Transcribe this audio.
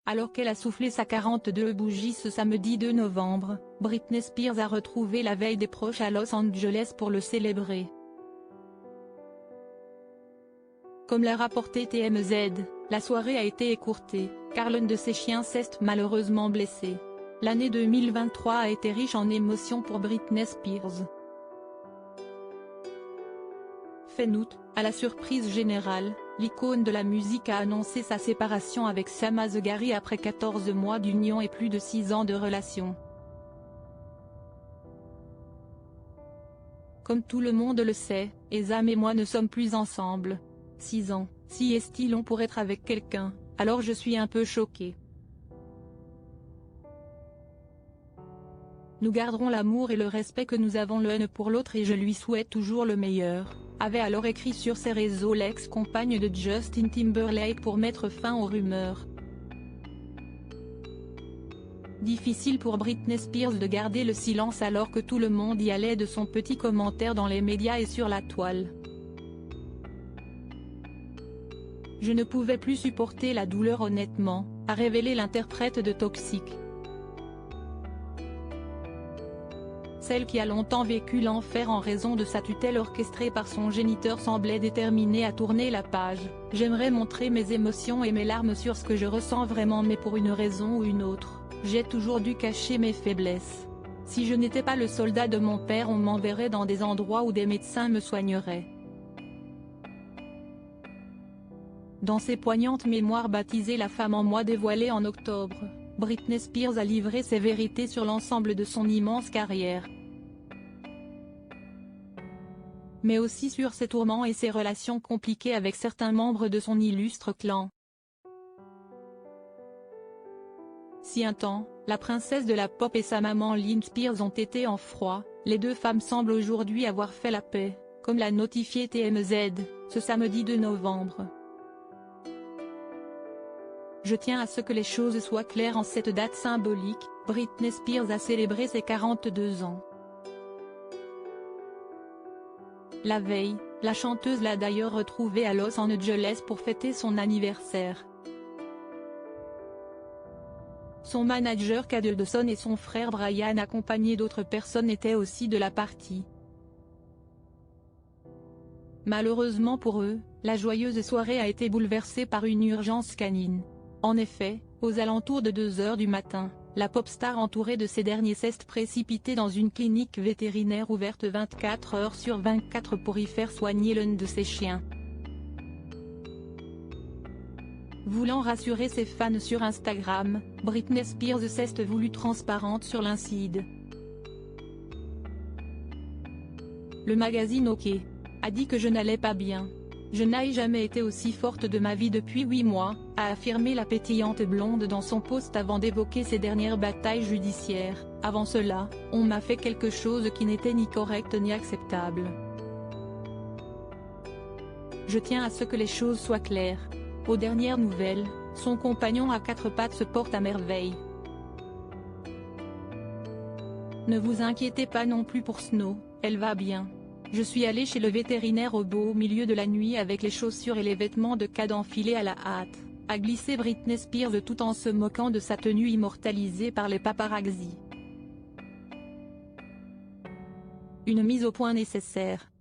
Alors qu'elle a soufflé sa 42 bougies ce samedi 2 novembre, Britney Spears a retrouvé la veille des proches à Los Angeles pour le célébrer. Comme l'a rapporté TMZ, la soirée a été écourtée, car l'un de ses chiens s'est malheureusement blessé. L'année 2023 a été riche en émotions pour Britney Spears. Fin août, à la surprise générale, l'icône de la musique a annoncé sa séparation avec Sam Asghari après 14 mois d'union et plus de 6 ans de relation. Comme tout le monde le sait, Sam et moi ne sommes plus ensemble. 6 ans, si est-il long pour être avec quelqu'un, alors je suis un peu choquée. Nous garderons l'amour et le respect que nous avons l'un pour l'autre et je lui souhaite toujours le meilleur, avait alors écrit sur ses réseaux l'ex-compagne de Justin Timberlake pour mettre fin aux rumeurs. Difficile pour Britney Spears de garder le silence alors que tout le monde y allait de son petit commentaire dans les médias et sur la toile. Je ne pouvais plus supporter la douleur honnêtement, a révélé l'interprète de Toxic. Celle qui a longtemps vécu l'enfer en raison de sa tutelle orchestrée par son géniteur semblait déterminée à tourner la page. J'aimerais montrer mes émotions et mes larmes sur ce que je ressens vraiment mais pour une raison ou une autre, j'ai toujours dû cacher mes faiblesses. Si je n'étais pas le soldat de mon père on m'enverrait dans des endroits où des médecins me soigneraient. Dans ses poignantes mémoires baptisées La femme en moi dévoilée en octobre, Britney Spears a livré ses vérités sur l'ensemble de son immense carrière. Mais aussi sur ses tourments et ses relations compliquées avec certains membres de son illustre clan. Si un temps, la princesse de la pop et sa maman Lynn Spears ont été en froid, les deux femmes semblent aujourd'hui avoir fait la paix, comme l'a notifié TMZ, ce samedi 2 novembre. Je tiens à ce que les choses soient claires en cette date symbolique, Britney Spears a célébré ses 42 ans. La veille, la chanteuse l'a d'ailleurs retrouvée à Los Angeles pour fêter son anniversaire. Son manager Cade Dawson et son frère Brian accompagnés d'autres personnes étaient aussi de la partie. Malheureusement pour eux, la joyeuse soirée a été bouleversée par une urgence canine. En effet, aux alentours de 2 h du matin, la pop star entourée de ses derniers s'est précipitée dans une clinique vétérinaire ouverte 24 heures sur 24 pour y faire soigner l'un de ses chiens. Voulant rassurer ses fans sur Instagram, Britney Spears s'est voulue transparente sur l'incident. Le magazine OK a dit que je n'allais pas bien. Je n'ai jamais été aussi forte de ma vie depuis 8 mois, a affirmé la pétillante blonde dans son post avant d'évoquer ses dernières batailles judiciaires. Avant cela, on m'a fait quelque chose qui n'était ni correct ni acceptable. Je tiens à ce que les choses soient claires. Aux dernières nouvelles, son compagnon à 4 pattes se porte à merveille. Ne vous inquiétez pas non plus pour Snow, elle va bien. Je suis allée chez le vétérinaire au beau milieu de la nuit avec les chaussures et les vêtements de Cade enfilés à la hâte, a glissé Britney Spears tout en se moquant de sa tenue immortalisée par les paparazzi. Une mise au point nécessaire.